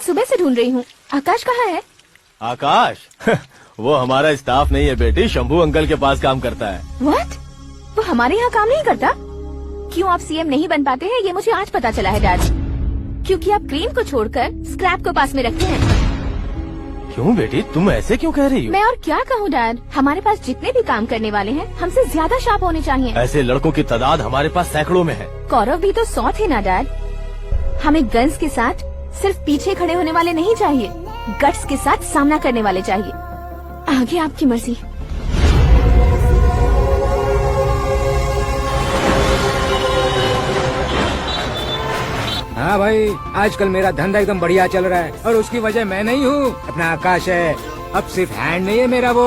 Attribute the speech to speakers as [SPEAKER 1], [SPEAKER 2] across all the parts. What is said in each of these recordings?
[SPEAKER 1] सुबह से ढूंढ रही हूँ। आकाश कहाँ है?
[SPEAKER 2] आकाश वो हमारा स्टाफ नहीं है बेटी, शंभू अंकल के पास काम करता है।
[SPEAKER 1] व्हाट? वो हमारे यहाँ काम नहीं करता? क्यों आप सीएम नहीं बन पाते हैं, ये मुझे आज पता चला है डैड। क्योंकि आप क्रीम को छोड़कर स्क्रैप को पास में रखते हैं।
[SPEAKER 2] क्यों बेटी, तुम ऐसे क्यों कह रही हो?
[SPEAKER 1] मैं और क्या कहूँ डैड, हमारे पास जितने भी काम करने वाले हैं हमसे ज्यादा शार्प होने चाहिए।
[SPEAKER 2] ऐसे लड़कों की तादाद हमारे पास सैकड़ों में है।
[SPEAKER 1] कौरव भी तो 100 थे ना डैड। हमें गन्स के साथ सिर्फ पीछे खड़े होने वाले नहीं चाहिए, गट्स के साथ सामना करने वाले चाहिए। आगे आपकी मर्जी।
[SPEAKER 3] हाँ भाई, आजकल मेरा धंधा एकदम बढ़िया चल रहा है और उसकी वजह मैं नहीं हूँ, अपना आकाश है। अब सिर्फ हैंड नहीं है मेरा, वो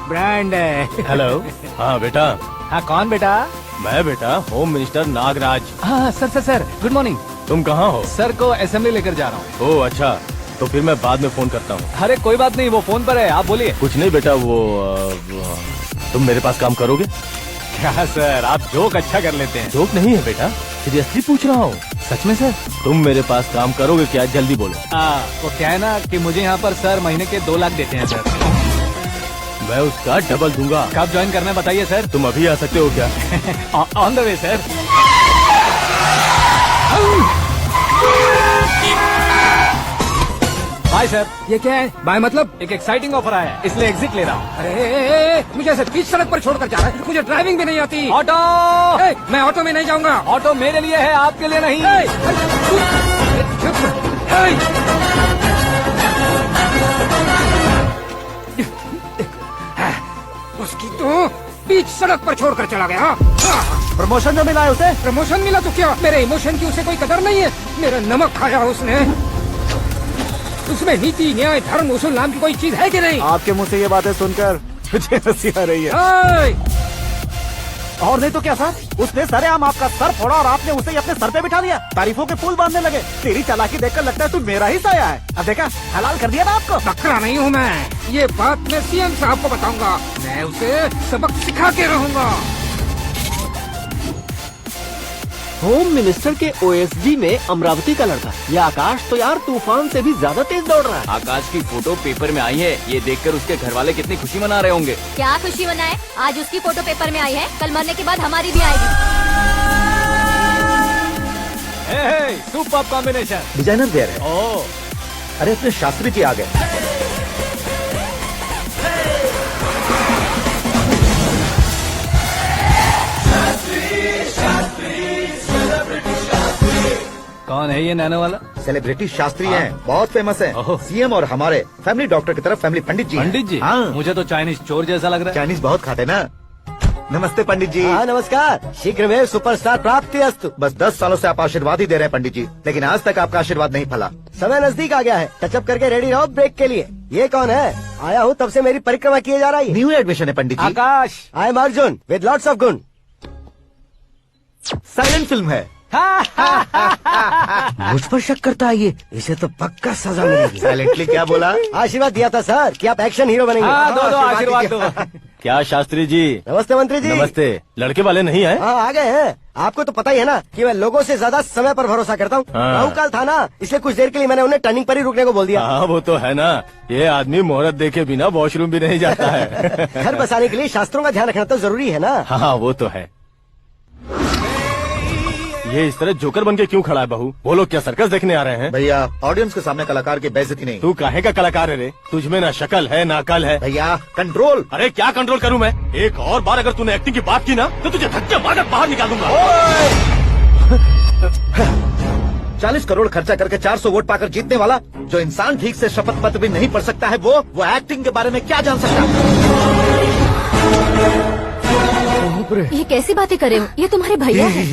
[SPEAKER 3] ब्रांड है।
[SPEAKER 2] हेलो। हाँ बेटा।
[SPEAKER 3] हाँ कौन बेटा?
[SPEAKER 2] मैं बेटा होम मिनिस्टर नागराज।
[SPEAKER 3] हाँ सर गुड मॉर्निंग।
[SPEAKER 2] तुम कहाँ हो?
[SPEAKER 3] सर को असेंबली लेकर जा रहा हूँ।
[SPEAKER 2] ओह अच्छा, तो फिर मैं बाद में फोन करता हूँ।
[SPEAKER 3] अरे कोई बात नहीं, वो फोन पर है, आप बोलिए।
[SPEAKER 2] कुछ नहीं बेटा, तुम मेरे पास काम करोगे?
[SPEAKER 3] क्या सर, आप जोक अच्छा कर लेते हैं।
[SPEAKER 2] जोक नहीं है बेटा, सीरियसली पूछ रहा हूँ।
[SPEAKER 3] सच में सर?
[SPEAKER 2] तुम मेरे पास काम करोगे क्या? जल्दी बोलो।
[SPEAKER 3] वो क्या है ना कि मुझे यहाँ पर सर महीने के 2 लाख देते हैं सर।
[SPEAKER 2] मैं उसका डबल दूंगा।
[SPEAKER 3] कब ज्वाइन करना है बताइए सर।
[SPEAKER 2] तुम अभी आ सकते हो क्या?
[SPEAKER 3] On the way sir. Bye sir. ये क्या है? बाय मतलब? एक एक्साइटिंग ऑफर आया है, इसलिए एग्जिट ले रहा हूँ। अरे मुझे ऐसे बीच सड़क पर छोड़कर जा रहा है, मुझे ड्राइविंग भी नहीं आती। ऑटो! मैं ऑटो में नहीं जाऊंगा। ऑटो मेरे लिए है, आपके लिए नहीं। उसकी तो बीच सड़क पर छोड़कर चला गया।
[SPEAKER 2] प्रमोशन जो मिला है उसे?
[SPEAKER 3] प्रमोशन मिला तो क्या, मेरे इमोशन की उसे कोई कदर नहीं है। मेरा नमक खाया उसने। उसमें नीति, न्याय, धर्म, उसूल नाम की कोई चीज है कि नहीं?
[SPEAKER 4] आपके मुंह से ये बातें सुनकर मुझे हंसी आ रही है। और नहीं तो क्या सर, उसने सरेआम आपका सर फोड़ा और आपने उसे अपने सर पे बिठा दिया। तारीफों के पुल बांधने लगे। तेरी चालाकी देखकर लगता है तू मेरा ही साया है। अब देखा, हलाल कर दिया ना आपको।
[SPEAKER 3] बकरा नहीं हूँ मैं, ये बात मैं सीएम साहब को बताऊंगा। मैं उसे सबक सिखा के रहूंगा।
[SPEAKER 5] होम मिनिस्टर के ओएसडी में अमरावती का लड़का, यह आकाश तो यार तूफान से भी ज्यादा तेज दौड़ रहा है।
[SPEAKER 6] आकाश की फोटो पेपर में आई है, ये देखकर उसके घर वाले कितनी खुशी मना रहे होंगे।
[SPEAKER 1] क्या खुशी मनाए, आज उसकी फोटो पेपर में आई है, कल मरने के बाद हमारी भी आएगी।
[SPEAKER 3] Super combination.
[SPEAKER 4] डिजाइनर देर है।
[SPEAKER 3] ओह,
[SPEAKER 4] अरे अपने शास्त्री जी आ गए।
[SPEAKER 3] कौन है ये नैनो वाला?
[SPEAKER 4] सेलिब्रिटी शास्त्री हैं, बहुत फेमस हैं।
[SPEAKER 3] ओह।
[SPEAKER 4] सीएम और हमारे फैमिली डॉक्टर की तरफ फैमिली पंडित जी हैं।
[SPEAKER 3] पंडित जी?
[SPEAKER 4] हाँ।
[SPEAKER 3] मुझे तो चाइनीज चोर जैसा लग रहा है।
[SPEAKER 4] चाइनीज बहुत खाते ना। नमस्ते पंडित जी।
[SPEAKER 5] हाँ नमस्कार, शीघ्र में सुपरस्टार प्राप्ति अस्तु।
[SPEAKER 4] बस 10 सालों से आप आशीर्वाद ही दे रहे हैं पंडित जी, लेकिन आज तक आपका आशीर्वाद नहीं फला।
[SPEAKER 5] समय नजदीक आ गया है, टचअप करके रेडी रहो ब्रेक के लिए। ये कौन है? आया हूँ तब से मेरी परिक्रमा किए जा रही है।
[SPEAKER 4] न्यू एडमिशन है Pandit ji.
[SPEAKER 3] Akash.
[SPEAKER 5] I am Arjun with lots of गुण।
[SPEAKER 4] साइलेंट फिल्म है।
[SPEAKER 5] मुझ पर शक करता है ये, इसे तो पक्का सजा मिलेगी।
[SPEAKER 4] साइलेंटली क्या बोला?
[SPEAKER 5] आशीर्वाद दिया था सर कि आप एक्शन हीरो बनेंगे।
[SPEAKER 3] हाँ, दो आशीर्वाद दो।
[SPEAKER 2] क्या शास्त्री जी?
[SPEAKER 5] नमस्ते मंत्री जी।
[SPEAKER 2] नमस्ते। लड़के वाले नहीं आए?
[SPEAKER 5] हाँ आ गए हैं। आपको तो पता ही है ना कि मैं लोगों से ज्यादा समय पर भरोसा करता हूँ।
[SPEAKER 2] हाँ।
[SPEAKER 5] राहु काल था ना, इसलिए कुछ देर के लिए मैंने उन्हें टर्निंग पर ही रुकने को बोल दिया।
[SPEAKER 2] हाँ वो तो है ना, ये आदमी मुहूर्त देखे बिना वॉशरूम भी नहीं जाता है।
[SPEAKER 5] घर बसाने के लिए शास्त्रों का ध्यान रखना तो जरूरी है ना।
[SPEAKER 2] हाँ वो तो है। ये इस तरह जोकर बन के क्यों खड़ा है बहू? वो लोग क्या सर्कस देखने आ रहे हैं?
[SPEAKER 4] भैया ऑडियंस के सामने कलाकार की बेइज्जती नहीं।
[SPEAKER 2] तू काहे का कलाकार है रे? तुझमें ना शक्ल है ना अकल है।
[SPEAKER 4] भैया कंट्रोल।
[SPEAKER 2] अरे क्या कंट्रोल करूं मैं? एक और बार अगर तूने एक्टिंग की बात की ना तो तुझे धक्के मारकर बाहर निकाल दूंगा।
[SPEAKER 4] 40 करोड़ खर्चा करके 400 वोट पाकर जीतने वाला, जो इंसान ठीक से शपथ पत्र भी नहीं पढ़ सकता है, वो एक्टिंग के बारे में क्या जान सकता है?
[SPEAKER 1] ये कैसी बातें कर रहे हो? ये तुम्हारे भैया हैं।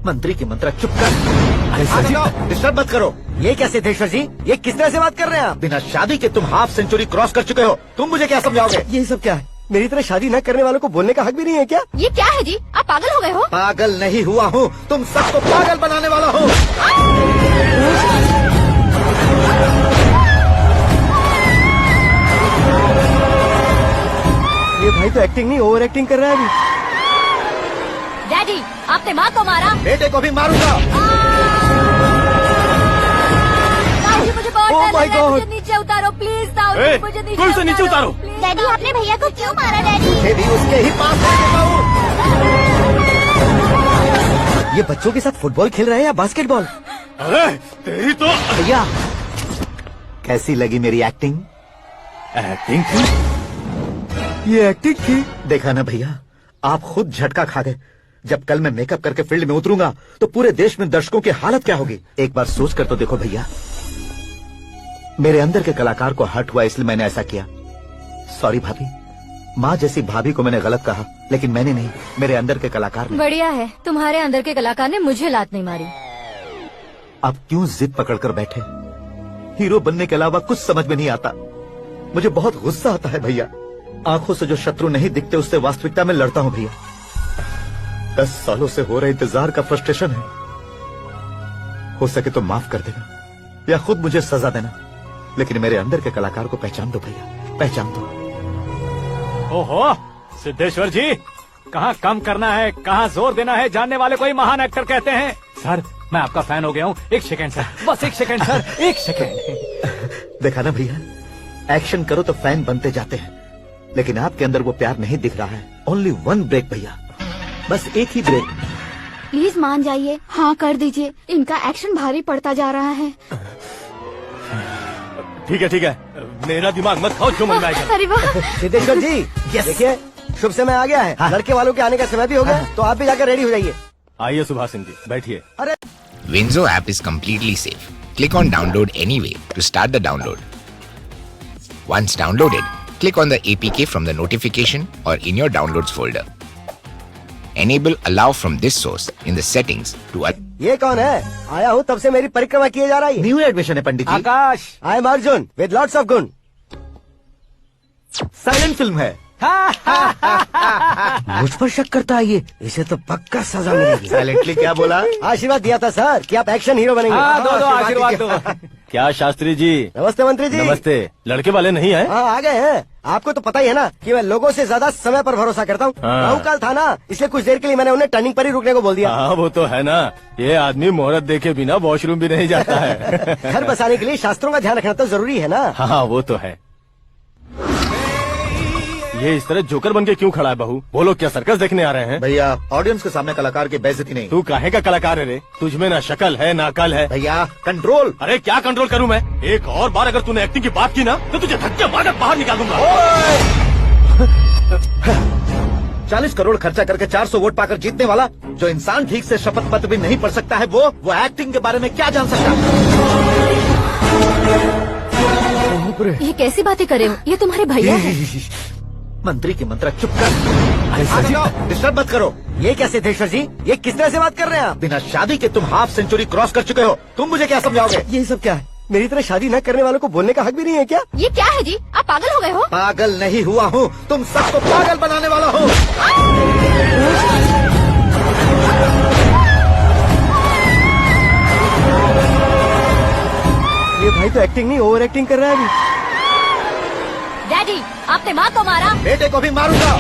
[SPEAKER 4] मंत्री की मंत्रा चुप कर। डिस्टर्ब मत करो।
[SPEAKER 5] ये क्या सिद्धेश्वर जी, ये किस तरह से बात कर रहे हैं आप?
[SPEAKER 4] बिना शादी के तुम हाफ सेंचुरी क्रॉस कर चुके हो, तुम मुझे क्या समझाओगे?
[SPEAKER 5] ये सब क्या है? मेरी तरह शादी न करने वालों को बोलने का हक भी नहीं है क्या?
[SPEAKER 1] ये क्या है जी, आप पागल हो गए हो?
[SPEAKER 4] पागल नहीं हुआ हूँ, तुम सबको पागल बनाने वाला हूँ।
[SPEAKER 5] ये भाई तो एक्टिंग नहीं ओवर एक्टिंग कर रहा है अभी।
[SPEAKER 1] डैडी, आपने माँ को मारा।
[SPEAKER 4] बेटे को भी मारूंगा।
[SPEAKER 1] मुझे बहुत my God! मुझे नीचे उतारो प्लीज ताऊ
[SPEAKER 2] ए,
[SPEAKER 1] मुझे
[SPEAKER 2] कोई उसे नीचे उतारो।
[SPEAKER 7] डैडी आपने भैया को क्यों मारा डैडी?
[SPEAKER 4] मुझे भी उसके ही पास रहने दो। ये बच्चों के साथ फुटबॉल खेल रहे हैं या बास्केटबॉल?
[SPEAKER 2] अरे तेरी तो
[SPEAKER 4] भैया कैसी लगी मेरी एक्टिंग?
[SPEAKER 2] एक्टिंग थी।
[SPEAKER 4] ये एक्टिंग थी। देखा ना भैया, आप खुद झटका खा गए। जब कल मैं मेकअप करके फील्ड में उतरूंगा तो पूरे देश में दर्शकों की हालत क्या होगी? एक बार सोच कर तो देखो भैया। मेरे अंदर के कलाकार को हर्ट हुआ इसलिए मैंने ऐसा किया। सॉरी भाभी। माँ जैसी भाभी को मैंने गलत कहा, लेकिन मैंने नहीं, मेरे अंदर के कलाकार ने।
[SPEAKER 1] बढ़िया है, तुम्हारे अंदर के कलाकार ने मुझे लात नहीं मारी।
[SPEAKER 4] अब क्यों जिद पकड़कर बैठे? हीरो बनने के अलावा कुछ समझ में नहीं आता। मुझे बहुत गुस्सा आता है भैया। आंखों से जो शत्रु नहीं दिखते उससे वास्तविकता में लड़ता हूँ भैया। 10 सालों से हो रहे इंतजार का फ्रस्ट्रेशन है। हो सके तो माफ कर देना या खुद मुझे सजा देना, लेकिन मेरे अंदर के कलाकार को पहचान दो भैया, पहचान दो।
[SPEAKER 3] ओहो सिद्धेश्वर जी, कहाँ कम करना है, कहाँ जोर देना है, जानने वाले को ही महान एक्टर कहते हैं। सर मैं आपका फैन हो गया हूँ। एक सेकंड सर, बस एक सेकंड सर, एक सेकंड।
[SPEAKER 4] देखा ना भैया, एक्शन करो तो फैन बनते जाते हैं, लेकिन आपके अंदर वो प्यार नहीं दिख रहा है। ओनली 1 ब्रेक भैया, बस एक ही ब्रेक।
[SPEAKER 7] प्लीज मान जाइए, हाँ कर दीजिए। इनका एक्शन भारी पड़ता जा रहा है।
[SPEAKER 2] ठीक है, मेरा दिमाग मत खाओ, जो मन में आएगा।
[SPEAKER 7] अरे वाह!
[SPEAKER 8] सिद्धेश्वर जी देखिए, शुभ समय आ गया है। लड़के वालों के आने का समय भी हो गया, तो आप भी जाकर रेडी हो जाइए।
[SPEAKER 2] आइए सुभाष सिंह जी, बैठिए।
[SPEAKER 9] Winzo app is completely safe. Click on download anyway to start the download. Once downloaded, click on the APK from the notification or in your downloads folder. Enable allow from this source in the settings to
[SPEAKER 8] ये कौन है? आया हूँ तब से मेरी परिक्रमा किए जा रही है।
[SPEAKER 4] न्यू एडमिशन है Pandit ji.
[SPEAKER 3] Akash
[SPEAKER 8] I am Arjun with lots of गुण।
[SPEAKER 4] साइलेंट फिल्म है।
[SPEAKER 8] मुझ पर शक करता है ये, इसे तो पक्का सजा मिलेगी।
[SPEAKER 4] साइलेंटली क्या बोला?
[SPEAKER 8] आशीर्वाद दिया था सर कि आप एक्शन हीरो बनेंगे।
[SPEAKER 3] हाँ, दो आशीर्वाद दो।
[SPEAKER 2] क्या शास्त्री जी?
[SPEAKER 8] नमस्ते मंत्री जी।
[SPEAKER 2] नमस्ते। लड़के वाले नहीं आए?
[SPEAKER 8] हाँ आ गए हैं। आपको तो पता ही है ना कि मैं लोगों से ज्यादा समय पर भरोसा करता हूँ।
[SPEAKER 2] हाँ।
[SPEAKER 8] राहु काल था ना, इसलिए कुछ देर के लिए मैंने उन्हें टर्निंग पर ही रुकने को बोल दिया।
[SPEAKER 2] हाँ वो तो है ना, ये आदमी मुहूर्त देखे बिना वॉशरूम भी नहीं जाता है।
[SPEAKER 8] घर बसाने के लिए शास्त्रों का ध्यान रखना तो जरूरी है ना।
[SPEAKER 2] हाँ वो तो है। ये इस तरह जोकर बन के क्यों खड़ा है बहू? वो लोग क्या सर्कस देखने आ रहे हैं?
[SPEAKER 4] भैया ऑडियंस के सामने कलाकार की बेइज्जती नहीं।
[SPEAKER 2] तू काहे का कलाकार है रे? तुझमें ना शक्ल है ना अकल है।
[SPEAKER 4] भैया कंट्रोल।
[SPEAKER 2] अरे क्या कंट्रोल करूं मैं? एक और बार अगर तूने एक्टिंग की बात की ना तो तुझे धक्के मारकर बाहर निकाल दूंगा।
[SPEAKER 4] 40 करोड़ खर्चा करके 400 वोट पाकर जीतने वाला, जो इंसान ठीक से शपथ पत्र भी नहीं पढ़ सकता है, वो एक्टिंग के बारे में क्या जान सकता है?
[SPEAKER 1] ये कैसी बातें करे हो? ये तुम्हारे भैया हैं।
[SPEAKER 4] मंत्री की मंत्रा चुप कर। डिस्टर्ब मत करो।
[SPEAKER 8] ये क्या सिद्धेश्वर जी, ये किस तरह से बात कर रहे हैं आप?
[SPEAKER 4] बिना शादी के तुम हाफ सेंचुरी क्रॉस कर चुके हो, तुम मुझे क्या समझाओगे?
[SPEAKER 8] ये सब क्या है? मेरी तरह शादी न करने वालों को बोलने का हक भी नहीं है क्या?
[SPEAKER 1] ये क्या है जी? आप पागल हो गए हो?
[SPEAKER 4] पागल नहीं हुआ हूँ, तुम सबको पागल बनाने वाला हूँ।
[SPEAKER 8] ये भाई तो एक्टिंग नहीं ओवर एक्टिंग कर रहा है अभी।
[SPEAKER 1] डैडी आपने माँ को मारा।
[SPEAKER 4] बेटे को भी मारूंगा।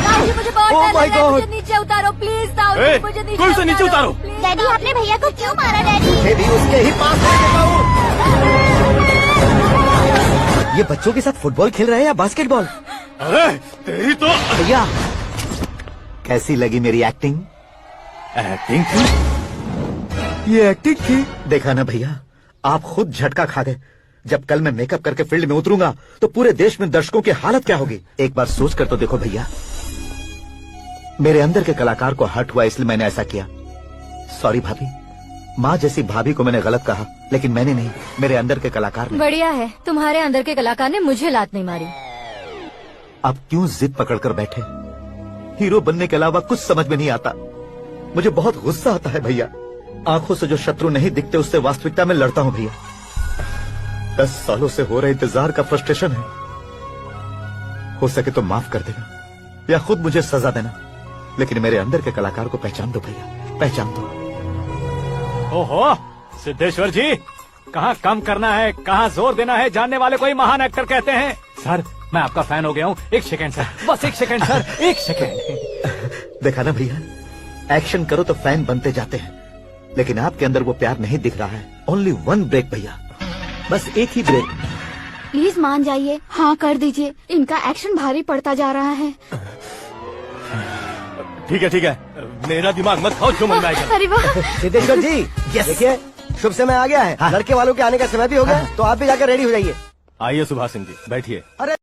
[SPEAKER 1] ताऊ जी मुझे बहुत
[SPEAKER 8] Oh
[SPEAKER 1] डर
[SPEAKER 8] my
[SPEAKER 1] लग रहा है,
[SPEAKER 8] God!
[SPEAKER 1] मुझे नीचे उतारो प्लीज ताऊ
[SPEAKER 2] ए,
[SPEAKER 1] जी मुझे
[SPEAKER 2] कोई उसे नीचे उतारो।
[SPEAKER 7] डैडी आपने भैया को क्यों मारा डैडी?
[SPEAKER 4] मुझे भी उसके ही पास रहने दो।
[SPEAKER 8] ये बच्चों के साथ फुटबॉल खेल रहे हैं या बास्केटबॉल?
[SPEAKER 2] अरे तेरी तो
[SPEAKER 4] भैया कैसी लगी मेरी एक्टिंग?
[SPEAKER 2] एक्टिंग थी।
[SPEAKER 8] ये एक्टिंग थी।
[SPEAKER 4] देखा ना भैया, आप खुद झटका खा गए। जब कल मैं मेकअप करके फील्ड में उतरूंगा तो पूरे देश में दर्शकों की हालत क्या होगी? एक बार सोच कर तो देखो भैया। मेरे अंदर के कलाकार को हर्ट हुआ इसलिए मैंने ऐसा किया। सॉरी भाभी। माँ जैसी भाभी को मैंने गलत कहा, लेकिन मैंने नहीं, मेरे अंदर के कलाकार ने।
[SPEAKER 1] बढ़िया है, तुम्हारे अंदर के कलाकार ने मुझे लात नहीं मारी।
[SPEAKER 4] अब क्यों जिद पकड़कर बैठे? हीरो बनने के अलावा कुछ समझ में नहीं आता। मुझे बहुत गुस्सा आता है भैया। आंखों से जो शत्रु नहीं दिखते उससे वास्तविकता में लड़ता हूँ भैया। 10 सालों से हो रहे इंतजार का फ्रस्ट्रेशन है। हो सके तो माफ कर देना या खुद मुझे सजा देना, लेकिन मेरे अंदर के कलाकार को पहचान दो भैया, पहचान दो।
[SPEAKER 3] ओहो सिद्धेश्वर जी, कहाँ कम करना है, कहाँ जोर देना है, जानने वाले को ही महान एक्टर कहते हैं। सर मैं आपका फैन हो गया हूँ। एक सेकंड सर, बस एक सेकंड सर, एक सेकंड।
[SPEAKER 4] देखा ना भैया, एक्शन करो तो फैन बनते जाते हैं, लेकिन आपके अंदर वो प्यार नहीं दिख रहा है। ओनली वन ब्रेक भैया, बस एक ही ब्रेक।
[SPEAKER 7] प्लीज मान जाइए, हाँ कर दीजिए, इनका एक्शन भारी पड़ता जा रहा है।
[SPEAKER 2] ठीक है, मेरा दिमाग मत खाओ, जो मन में आएगा।
[SPEAKER 7] अरे वाह,
[SPEAKER 8] सिद्धेश्वर जी देखिए शुभ समय आ गया है। लड़के वालों के आने का समय भी हो गया, तो आप भी जाकर रेडी हो जाइए।
[SPEAKER 2] आइए सुभाष सिंह जी, बैठिए।
[SPEAKER 8] अरे